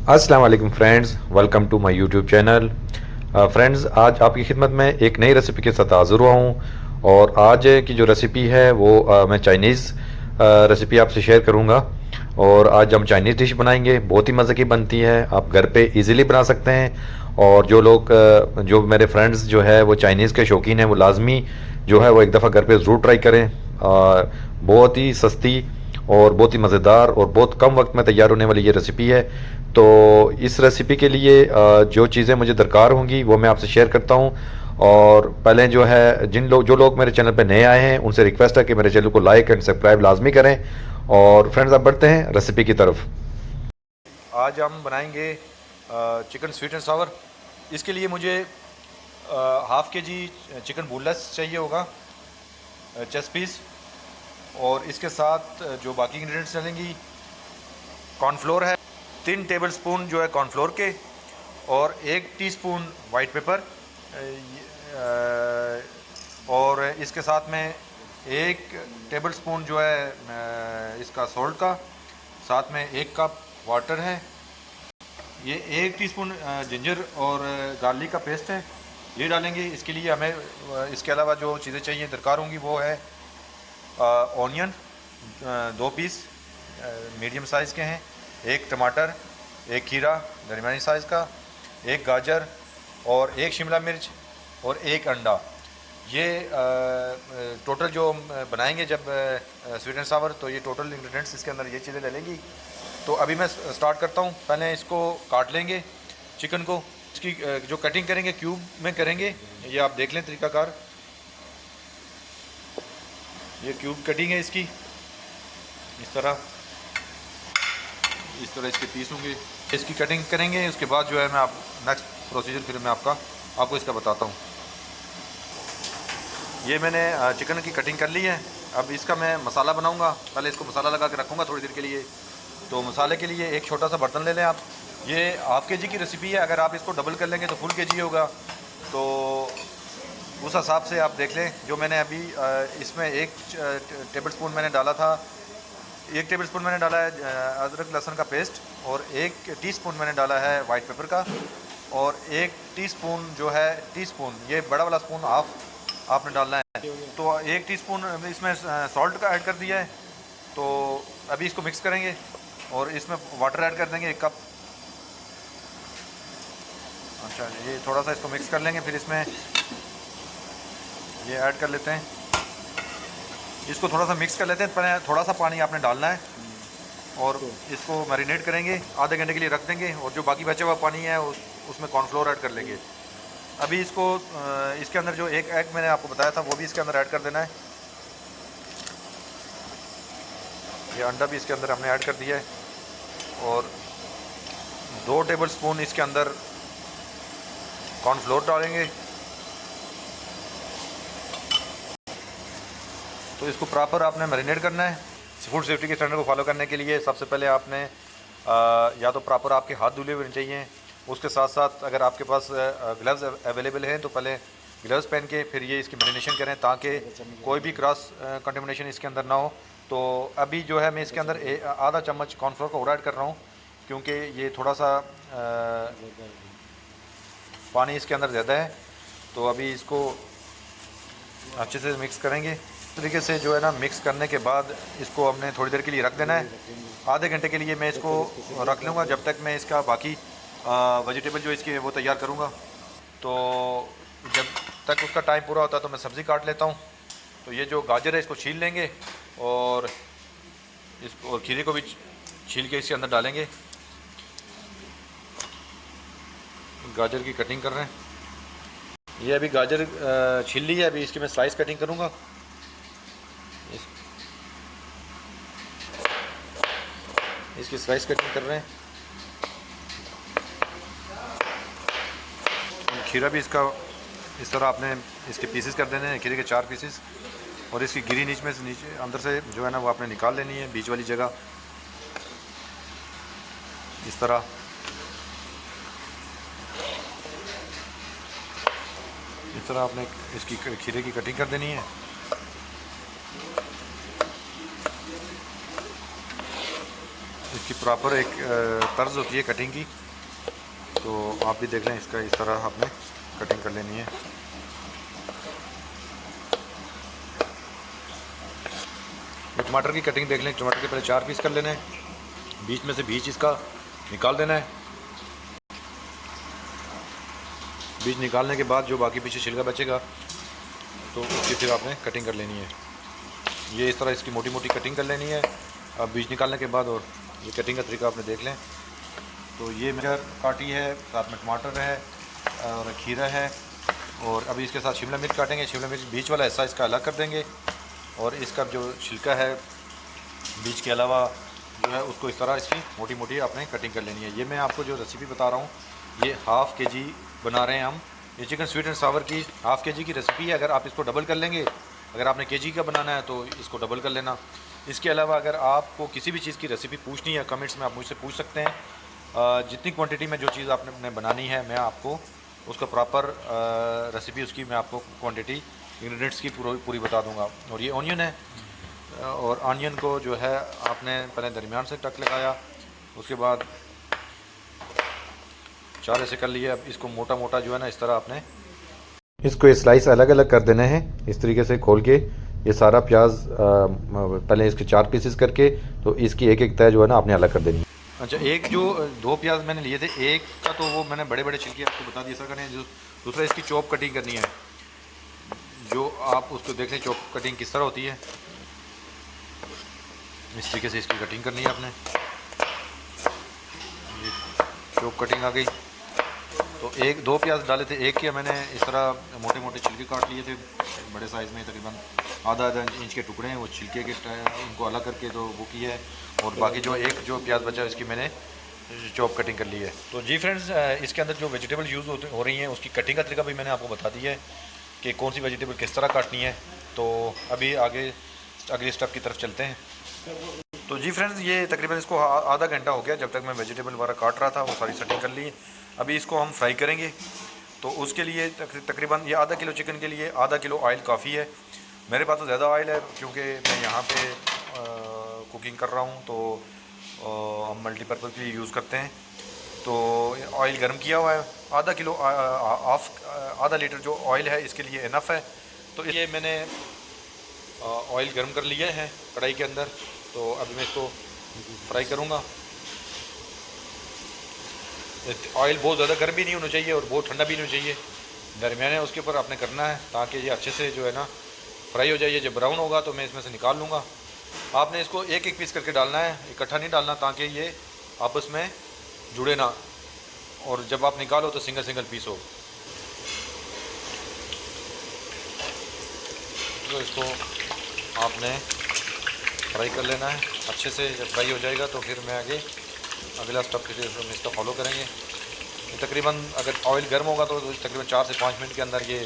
अस्सलाम वालेकुम friends, welcome to my YouTube channel. Friends, आज आपकी खिदमत में एक नई रेसिपी के साथ हाज़िर हुआ हूँ। और आज की जो रेसिपी है वो मैं चाइनीज़ रेसिपी आपसे शेयर करूँगा। और आज हम चाइनीज़ डिश बनाएंगे, बहुत ही मज़े की बनती है, आप घर पे इजीली बना सकते हैं। और जो लोग जो मेरे फ्रेंड्स जो है वो चाइनीज़ के शौकीन हैं, वो लाजमी जो है वो एक दफ़ा घर पे ज़रूर ट्राई करें। बहुत ही सस्ती और बहुत ही मज़ेदार और बहुत कम वक्त में तैयार होने वाली ये रेसिपी है। तो इस रेसिपी के लिए जो चीज़ें मुझे दरकार होंगी वो मैं आपसे शेयर करता हूँ। और पहले जो है जो लोग मेरे चैनल पर नए आए हैं उनसे रिक्वेस्ट है कि मेरे चैनल को लाइक एंड सब्सक्राइब लाजमी करें। और फ्रेंड्स, अब बढ़ते हैं रेसिपी की तरफ। आज हम बनाएंगे चिकन स्वीट एंड सावर। इसके लिए मुझे हाफ़ के जी चिकन बोनलेस चाहिए होगा, चेस्ट पीस। और इसके साथ जो बाकी इंग्रेडिएंट्स डलेंगी, कॉर्नफ्लोर है 3 टेबल स्पून जो है कॉर्नफ्लोर के, और 1 टीस्पून वाइट पेपर, और इसके साथ में 1 टेबल स्पून जो है इसका सॉल्ट का, साथ में 1 कप वाटर है। ये 1 टीस्पून जिंजर और गार्लिक का पेस्ट है, ये डालेंगे। इसके लिए हमें इसके अलावा जो चीज़ें चाहिए दरकार होंगी वो है ऑनियन 2 पीस मीडियम साइज़ के हैं, 1 टमाटर, 1 खीरा दरमियानी साइज़ का, 1 गाजर और 1 शिमला मिर्च और 1 अंडा। ये टोटल जो बनाएंगे जब स्वीट एंड सावर, तो ये टोटल इंग्रेडिएंट्स इसके अंदर ये चीज़ें डलेंगी। तो अभी मैं स्टार्ट करता हूँ। पहले इसको काट लेंगे चिकन को। इसकी जो कटिंग करेंगे क्यूब में करेंगे, ये आप देख लें तरीकाकार। ये क्यूब कटिंग है इसकी, इस तरह इसके पीस होंगे। इसकी कटिंग करेंगे, उसके बाद जो है मैं आप नेक्स्ट प्रोसीजर फिर मैं आपको इसका बताता हूँ। ये मैंने चिकन की कटिंग कर ली है। अब इसका मैं मसाला बनाऊँगा। पहले इसको मसाला लगा के रखूँगा थोड़ी देर के लिए। तो मसाले के लिए एक छोटा सा बर्तन ले लें आप। ये हाफ़ के जी की रेसिपी है, अगर आप इसको डबल कर लेंगे तो फुल के जी होगा। तो उस हिसाब से आप देख लें। जो मैंने अभी इसमें 1 टेबल स्पून मैंने डाला था, 1 टेबल स्पून मैंने डाला है अदरक लहसुन का पेस्ट, और 1 टीस्पून मैंने डाला है वाइट पेपर का, और 1 टीस्पून जो है ये बड़ा वाला स्पून हाफ आपने डालना है। तो 1 टीस्पून इसमें सॉल्ट का ऐड कर दिया है। तो अभी इसको मिक्स करेंगे और इसमें वाटर ऐड कर देंगे 1 कप। अच्छा, ये थोड़ा सा इसको मिक्स कर लेंगे, फिर इसमें ये ऐड कर लेते हैं। इसको थोड़ा सा मिक्स कर लेते हैं। पहले थोड़ा सा पानी आपने डालना है और इसको मैरिनेट करेंगे, आधे घंटे के लिए रख देंगे। और जो बाकी बचा हुआ पानी है उसमें कॉर्नफ्लोर ऐड कर लेंगे। अभी इसको इसके अंदर जो 1 एग मैंने आपको बताया था वो भी इसके अंदर ऐड कर देना है। ये अंडा भी इसके अंदर हमने ऐड कर दिया है, और 2 टेबल स्पून इसके अंदर कॉर्नफ्लोर डालेंगे। तो इसको प्रॉपर आपने मैरिनेट करना है। फूड सेफ्टी के स्टैंडर्ड को फॉलो करने के लिए सबसे पहले आपने या तो प्रॉपर आपके हाथ धुले हुए चाहिए, उसके साथ साथ अगर आपके पास ग्लव्स अवेलेबल हैं तो पहले ग्लव्स पहन के फिर ये इसकी मैरिनेशन करें, ताकि कोई भी क्रॉस कंटेमिनेशन इसके अंदर ना हो। तो अभी जो है मैं इसके अंदर आधा चम्मच कॉर्नफ्लोर का और ऐड कर रहा हूँ, क्योंकि ये थोड़ा सा पानी इसके अंदर ज़्यादा है। तो अभी इसको अच्छे से मिक्स करेंगे। तरीके से जो है ना, मिक्स करने के बाद इसको हमने थोड़ी देर के लिए रख देना है। आधे घंटे के लिए मैं इसको रख लूँगा, जब तक मैं इसका बाकी वेजिटेबल जो इसके वो तैयार करूँगा। तो जब तक उसका टाइम पूरा होता है तो मैं सब्ज़ी काट लेता हूँ। तो ये जो गाजर है इसको छील लेंगे, और इसको और खीरे को भी छील के इसके अंदर डालेंगे। गाजर की कटिंग कर रहे हैं। ये अभी गाजर छील ली है, अभी इसकी मैं स्लाइस कटिंग करूँगा। इसकी स्लाइस कटिंग कर रहे हैं। खीरा भी इसका इस तरह आपने इसके पीसेस कर देने हैं, खीरे के 4 पीसेस। और इसकी गिरी नीचे अंदर से जो है ना वो आपने निकाल लेनी है, बीच वाली जगह इस तरह। इस तरह आपने इसकी खीरे की कटिंग कर देनी है। इसकी प्रॉपर एक तर्ज होती है कटिंग की, तो आप भी देख लें। इसका इस तरह आपने कटिंग कर लेनी है। टमाटर की कटिंग देख लें। टमाटर के पहले 4 पीस कर लेने हैं, बीच में से बीज इसका निकाल देना है। बीज निकालने के बाद जो बाकी पीछे छिलका बचेगा तो उसकी फिर आपने कटिंग कर लेनी है। ये इस तरह इसकी मोटी मोटी कटिंग कर लेनी है अब बीज निकालने के बाद। और ये कटिंग का तरीका आपने देख लें। तो ये मिर्च काटी है, साथ में टमाटर है और खीरा है, और अभी इसके साथ शिमला मिर्च काटेंगे। शिमला मिर्च बीच वाला हिस्सा इसका अलग कर देंगे, और इसका जो छिलका है बीज के अलावा जो है उसको इस तरह इसकी मोटी मोटी आपने कटिंग कर लेनी है। ये मैं आपको जो रेसिपी बता रहा हूँ ये हाफ़ kg बना रहे हैं हम। ये चिकन स्वीट एंड सावर की हाफ़ kg की रेसिपी है। अगर आप इसको डबल कर लेंगे, अगर आपने kg का बनाना है तो इसको डबल कर लेना। इसके अलावा अगर आपको किसी भी चीज़ की रेसिपी पूछनी है कमेंट्स में आप मुझसे पूछ सकते हैं। जितनी क्वांटिटी में जो चीज़ आपने बनानी है मैं आपको उसका प्रॉपर रेसिपी उसकी मैं आपको क्वांटिटी इंग्रेडिएंट्स की पूरी बता दूंगा। और ये ऑनियन है, और ऑनियन को जो है आपने पहले दरमियान से टक लगाया, उसके बाद 4 ऐसे कर लिए। अब इसको मोटा मोटा जो है ना इस तरह आपने इसको स्लाइस अलग अलग कर देने हैं। इस तरीके से खोल के ये सारा प्याज पहले इसके 4 पीसेस करके तो इसकी एक एक तय जो है ना आपने अलग कर देनी है। अच्छा, एक जो 2 प्याज मैंने लिए थे, एक का तो वो मैंने बड़े बड़े छिलके आपको बता दिए ऐसा करें। जो दूसरा इसकी चॉप कटिंग करनी है, जो आप उसको देख लें चॉप कटिंग किस तरह होती है। इस तरीके से इसकी कटिंग करनी है आपने। ये चॉप कटिंग आ गई। तो 2 प्याज डाले थे, एक के मैंने इस तरह मोटे मोटे छिलके काट लिए थे बड़े साइज़ में, तकरीबन आधा इंच के टुकड़े हैं वो छिलके के, उनको अलग करके तो वो किया है। और बाकी जो प्याज बचा है इसकी मैंने चॉप कटिंग कर ली है। तो जी फ्रेंड्स, इसके अंदर जो वेजिटेबल यूज़ हो रही हैं उसकी कटिंग का तरीका भी मैंने आपको बता दिया है कि कौन सी वेजिटेबल किस तरह काटनी है। तो अभी आगे अगले स्टेप की तरफ चलते हैं। तो जी फ्रेंड्स, ये तकरीबन इसको आधा घंटा हो गया जब तक मैं वेजिटेबल वगैरह काट रहा था, वो सारी सेटिंग कर ली। अभी इसको हम फ्राई करेंगे। तो उसके लिए तकरीबन ये आधा किलो चिकन के लिए आधा किलो ऑयल काफ़ी है। मेरे पास तो ज़्यादा ऑयल है क्योंकि मैं यहाँ पे कुकिंग कर रहा हूँ, तो हम मल्टीपर्पज़ के लिए यूज़ करते हैं। तो ऑयल गर्म किया हुआ है, आधा किलो आधा लीटर जो ऑयल है इसके लिए इनफ है। तो ये मैंने ऑयल गर्म कर लिया है कढ़ाई के अंदर। तो अभी मैं इसको फ्राई करूँगा। ऑयल बहुत ज़्यादा गर्म भी नहीं होना चाहिए और बहुत ठंडा भी नहीं होना चाहिए, दरमियाने उसके ऊपर आपने करना है ताकि ये अच्छे से जो है ना फ्राई हो जाए। जब ब्राउन होगा तो मैं इसमें से निकाल लूँगा। आपने इसको एक एक पीस करके डालना है, इकट्ठा नहीं डालना ताकि ये आपस में जुड़े ना, और जब आप निकालो तो सिंगल सिंगल पीस हो। तो इसको आपने फ्राई कर लेना है अच्छे से। जब फ्राई हो जाएगा तो फिर मैं आगे अगला स्टेप हम इसका फॉलो करेंगे। तकरीबन अगर ऑयल गर्म होगा तो तकरीबन 4 से 5 मिनट के अंदर ये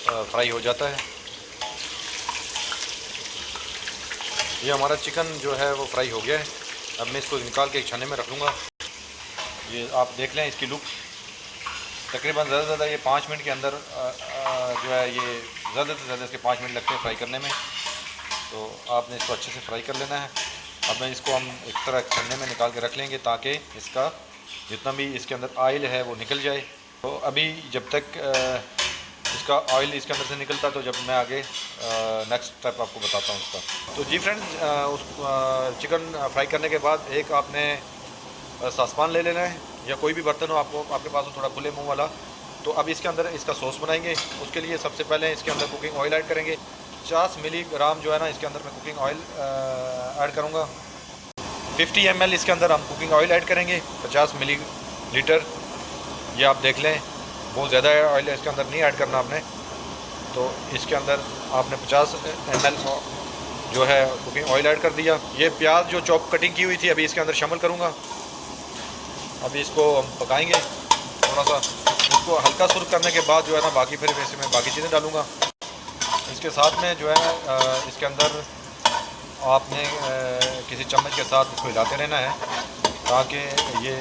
फ्राई हो जाता है। ये हमारा चिकन जो है वो फ्राई हो गया है। अब मैं इसको निकाल के एक छन्ने में रख लूँगा। ये आप देख लें इसकी लुक। तकरीबन ज़्यादा से ज़्यादा ये 5 मिनट के अंदर जो है ये ज़्यादा से ज़्यादा इसके 5 मिनट लगते हैं फ्राई करने में। तो आपने इसको अच्छे से फ्राई कर लेना है। अब मैं इसको हम एक तरह छन्ने में निकाल के रख लेंगे ताकि इसका जितना भी इसके अंदर ऑयल है वो निकल जाए। तो अभी जब तक इसका ऑयल इसके अंदर से निकलता तो जब मैं आगे नेक्स्ट स्टेप आपको बताता हूँ उसका। तो जी फ्रेंड्स, उस चिकन फ्राई करने के बाद एक आपने सासपान ले लेना है या कोई भी बर्तन हो आपके पास हो थोड़ा खुले मुँह वाला। तो अब इसके अंदर इसका सॉस बनाएंगे। उसके लिए सबसे पहले इसके अंदर कुकिंग ऑयल ऐड करेंगे। 50 मिलीग्राम जो है ना इसके अंदर मैं कुकिंग ऑयल ऐड करूँगा। 50 ml इसके अंदर हम कुकिंग ऑयल ऐड करेंगे, 50 मिलीलीटर। ये आप देख लें, बहुत ज़्यादा ऑयल इसके अंदर नहीं ऐड करना आपने। तो इसके अंदर आपने 50 ml जो है कुकिंग ऑयल ऐड कर दिया। ये प्याज जो चॉप कटिंग की हुई थी अभी इसके अंदर शामिल करूँगा। अभी इसको हम पकाएंगे थोड़ा सा। इसको हल्का सुर्ख करने के बाद जो है ना बाकी फिर वैसे मैं बाकी चीज़ें डालूँगा। इसके साथ में जो है इसके अंदर आपने किसी चम्मच के साथ इसको हिलाते रहना है ताकि ये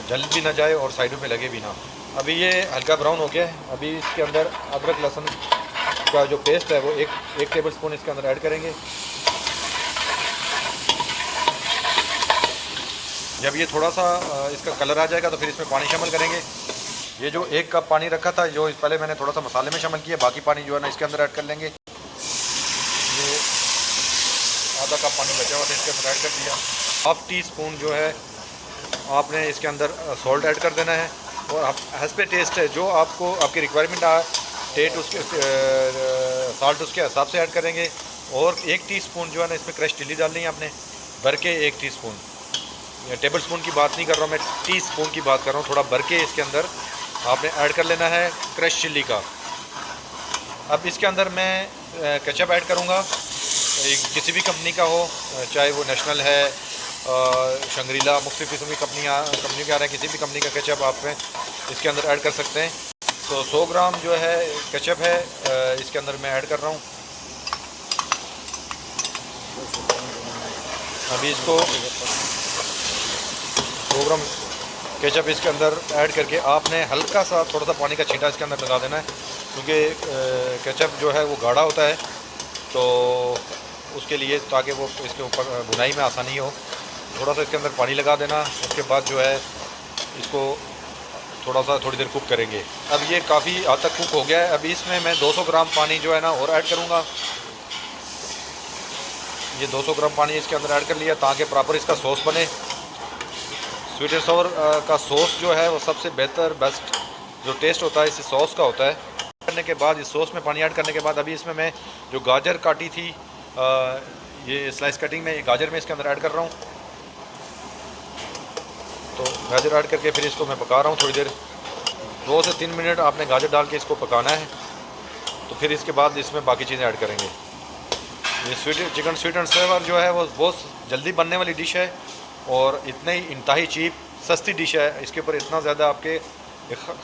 जल भी ना जाए और साइडों पे लगे भी ना। अभी ये हल्का ब्राउन हो गया है। अभी इसके अंदर अदरक लहसुन का जो पेस्ट है वो एक टेबल स्पून इसके अंदर ऐड करेंगे। जब ये थोड़ा सा इसका कलर आ जाएगा तो फिर इसमें पानी शामिल करेंगे। ये जो 1 कप पानी रखा था, जो पहले मैंने थोड़ा सा मसाले में शामिल किया, बाकी पानी जो है ना इसके अंदर ऐड कर लेंगे। ये आधा कप पानी बचा हुआ था, इसके अंदर ऐड कर दिया। हाफ़ टी स्पून जो है आपने इसके अंदर सॉल्ट ऐड कर देना है, और आप हस्बे टेस्ट है, जो आपको आपकी रिक्वायरमेंट टेस्ट उसके साल्ट उसके हिसाब से ऐड करेंगे। और 1 टीस्पून जो है ना इसमें क्रश चिल्ली डालनी है आपने, भर के 1 टीस्पून। टेबल स्पून की बात नहीं कर रहा हूँ मैं, टीस्पून की बात कर रहा हूँ। थोड़ा भर के इसके अंदर आपने ऐड कर लेना है क्रश चिल्ली का। अब इसके अंदर मैं केचप ऐड करूँगा, किसी भी कंपनी का हो, चाहे वो नेशनल है, शंग्रीला, मुख्तलिफ़ किस्म की कंपनी के आ रहे हैं, किसी भी कंपनी का केचप आप इसके अंदर ऐड कर सकते हैं। तो 100 ग्राम जो है केचप है, इसके अंदर मैं ऐड कर रहा हूँ। अभी इसको 100 ग्राम केचप इसके अंदर ऐड करके आपने हल्का सा थोड़ा सा पानी का छींटा इसके अंदर लगा देना है, क्योंकि केचप जो है वो गाढ़ा होता है, तो उसके लिए, ताकि वो इसके ऊपर बुनाई में आसानी हो, थोड़ा सा इसके अंदर पानी लगा देना। उसके बाद जो है इसको थोड़ी देर कुक करेंगे। अब ये काफ़ी हद तक कुक हो गया है। अभी इसमें मैं 200 ग्राम पानी जो है ना और ऐड करूँगा। ये 200 ग्राम पानी इसके अंदर ऐड कर लिया, ताकि प्रॉपर इसका सॉस बने। स्वीट एंड सावर का सॉस जो है वो सबसे बेहतर, बेस्ट जो टेस्ट होता है इस सॉस का होता है। करने के बाद, इस सॉस में पानी ऐड करने के बाद, अभी इसमें मैं जो गाजर काटी थी, ये स्लाइस कटिंग में, ये गाजर में इसके अंदर ऐड कर रहा हूँ। तो गाजर ऐड करके फिर इसको मैं पका रहा हूँ थोड़ी देर, 2 से 3 मिनट आपने गाजर डाल के इसको पकाना है। तो फिर इसके बाद इसमें बाकी चीज़ें ऐड करेंगे। ये चिकन स्वीट एंड सावर जो है वो बहुत जल्दी बनने वाली डिश है, और इतने ही इंतहाई चीप सस्ती डिश है। इसके ऊपर इतना ज़्यादा आपके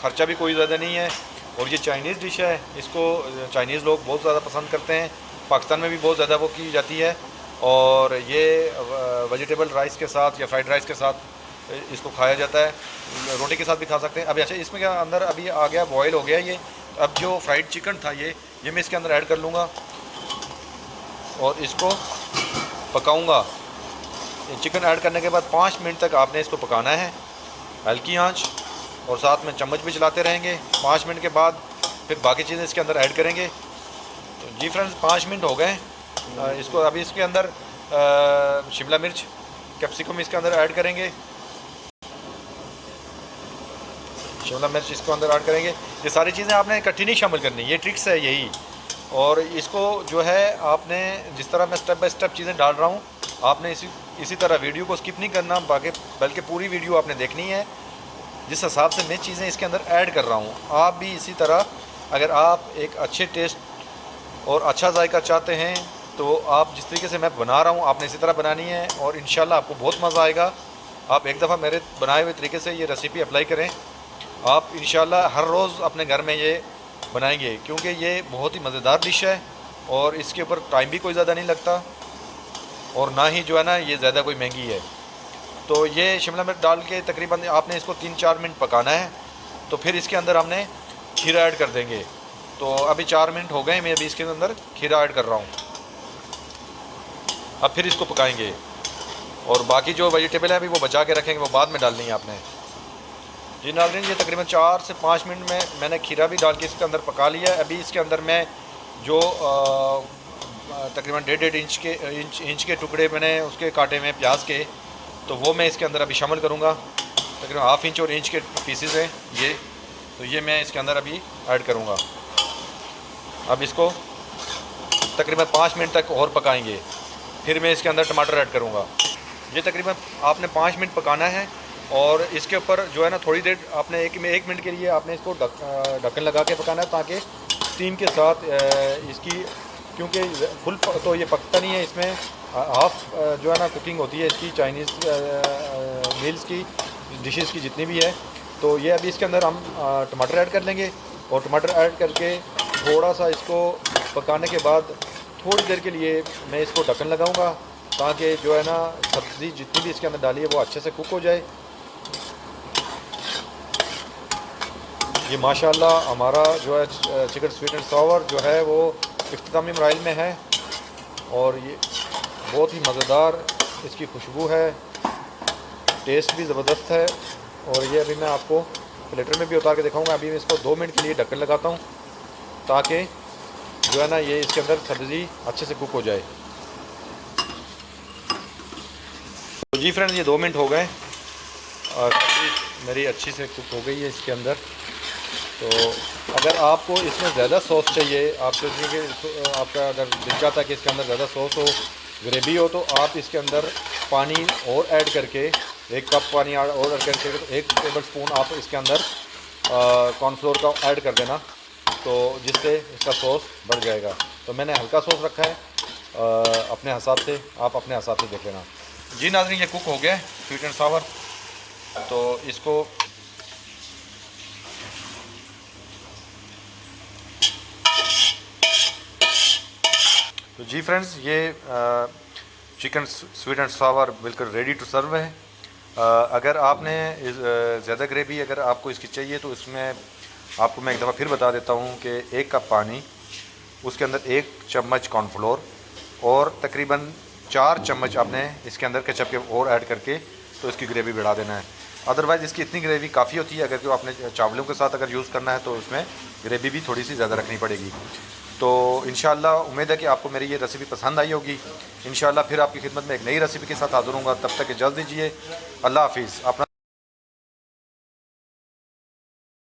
ख़र्चा भी कोई ज़्यादा नहीं है। और ये चाइनीज़ डिश है, इसको चाइनीज़ लोग बहुत ज़्यादा पसंद करते हैं, पाकिस्तान में भी बहुत ज़्यादा वो की जाती है। और ये वेजिटेबल राइस के साथ या फ्राइड राइस के साथ इसको खाया जाता है, रोटी के साथ भी खा सकते हैं। अभी अच्छा, इसमें क्या अंदर अभी आ गया, बॉयल हो गया ये। अब जो फ्राइड चिकन था ये मैं इसके अंदर ऐड कर लूँगा और इसको पकाऊँगा। चिकन ऐड करने के बाद 5 मिनट तक आपने इसको पकाना है, हल्की आंच, और साथ में चम्मच भी चलाते रहेंगे। 5 मिनट के बाद फिर बाकी चीज़ें इसके अंदर ऐड करेंगे। तो जी फ्रेंड्स, 5 मिनट हो गए। इसको अभी इसके अंदर शिमला मिर्च, कैप्सिकम इसके अंदर ऐड करेंगे। शिमला मिर्च इसको अंदर ऐड करेंगे। ये सारी चीज़ें आपने इकट्ठी नहीं शामिल करनी, ये ट्रिक्स है यही। और इसको जो है आपने, जिस तरह मैं स्टेप बाय स्टेप चीज़ें डाल रहा हूँ, आपने इसी तरह वीडियो को स्किप नहीं करना, बल्कि पूरी वीडियो आपने देखनी है। जिस हिसाब से मैं चीज़ें इसके अंदर ऐड कर रहा हूँ, आप भी इसी तरह, अगर आप एक अच्छे टेस्ट और अच्छा जायका चाहते हैं, तो आप जिस तरीके से मैं बना रहा हूँ आपने इसी तरह बनानी है, और इंशाल्लाह आपको बहुत मज़ा आएगा। आप एक दफ़ा मेरे बनाए हुए तरीके से ये रेसिपी अप्लाई करें, आप इंशाल्लाह हर रोज़ अपने घर में ये बनाएंगे, क्योंकि ये बहुत ही मज़ेदार डिश है, और इसके ऊपर टाइम भी कोई ज़्यादा नहीं लगता, और ना ही जो है ना ये ज़्यादा कोई महंगी है। तो ये शिमला मिर्च डाल के तकरीबन आपने इसको 3-4 मिनट पकाना है। तो फिर इसके अंदर हमने खीरा ऐड कर देंगे। तो अभी 4 मिनट हो गए, मैं अभी इसके अंदर खीरा ऐड कर रहा हूँ। अब फिर इसको पकाएंगे, और बाकी जो वेजिटेबल है अभी वो बचा के रखेंगे, वो बाद में डालनी है आपने। जी नाज़रीन, ये तकरीबन 4 से 5 मिनट में मैंने खीरा भी डाल के इसके अंदर पका लिया है। अभी इसके अंदर मैं जो तकरीबन 1.5 इंच के टुकड़े मैंने उसके काटे में प्याज के, तो वो मैं इसके अंदर अभी शामिल करूँगा। तकरीबन 1/2 इंच और इंच के पीसेस हैं ये, तो ये मैं इसके अंदर अभी ऐड करूँगा। अब इसको तकरीबन 5 मिनट तक और पकाएंगे, फिर मैं इसके अंदर टमाटर ऐड करूँगा। ये तकरीबन आपने 5 मिनट पकाना है, और इसके ऊपर जो है ना थोड़ी देर आपने 1 मिनट के लिए आपने इसको ढक्कन लगा के पकाना है, ताकि स्टीम के साथ इसकी, क्योंकि फुल तो ये पकता नहीं है, इसमें हाफ़ जो है ना कुकिंग होती है इसकी, चाइनीज़ मील्स की डिशेस की जितनी भी है। तो ये अभी इसके अंदर हम टमाटर ऐड कर लेंगे, और टमाटर ऐड करके थोड़ा सा इसको पकाने के बाद थोड़ी देर के लिए मैं इसको ढक्कन लगाऊंगा, ताकि जो है ना सब्ज़ी जितनी भी इसके अंदर डाली है वो अच्छे से कुक हो जाए। ये माशाल्लाह हमारा जो है चिकन स्वीट एंड सावर जो है वो इख्तितामी मराइल में है, और ये बहुत ही मज़ेदार इसकी खुशबू है। टेस्ट भी ज़बरदस्त है। और ये अभी मैं आपको प्लेटर में भी उतार के दिखाऊंगा। अभी मैं इसको 2 मिनट के लिए ढक्कन लगाता हूँ ताकि जो है ना ये इसके अंदर सब्ज़ी अच्छे से कुक हो जाए। तो जी फ्रेंड्स, ये 2 मिनट हो गए और सब्ज़ी मेरी अच्छी से कुक हो गई है इसके अंदर। तो अगर आपको इसमें ज़्यादा सॉस चाहिए, आप सोचिए कि आपका अगर दिल चाहता है कि इसके अंदर ज़्यादा सॉस हो, ग्रेवी हो, तो आप इसके अंदर पानी और ऐड करके 1 कप पानी और ऐड करके तो 1 टेबल स्पून आप इसके अंदर कॉर्नफ्लोर का ऐड कर देना, तो जिससे इसका सॉस बढ़ जाएगा। तो मैंने हल्का सॉस रखा है, अपने हिसाब से आप अपने हिसाब से देख लेना। जी नाज़रीन, ये कुक हो गया स्वीट एंड सावर। तो इसको तो जी फ्रेंड्स, ये चिकन स्वीट एंड सावर बिल्कुल रेडी टू सर्व है। अगर आपने ज़्यादा ग्रेवी अगर आपको इसकी चाहिए तो इसमें आपको मैं एक दफ़ा फिर बता देता हूँ कि 1 कप पानी, उसके अंदर 1 चम्मच कॉर्नफ्लोर और तकरीबन 4 चम्मच आपने इसके अंदर केचप के और ऐड करके तो इसकी ग्रेवी बढ़ा देना है। अदरवाइज़ इसकी इतनी ग्रेवी काफ़ी होती है। अगर जो आपने चावलों के साथ अगर यूज़ करना है तो उसमें ग्रेवी भी थोड़ी सी ज़्यादा रखनी पड़ेगी। तो इंशाल्लाह उम्मीद है कि आपको मेरी ये रेसिपी पसंद आई होगी। इंशाल्लाह फिर आपकी खिदमत में एक नई रेसिपी के साथ हाज़िर होऊंगा। तब तक इजाज़त दीजिए। अल्लाह हाफिज़। अपना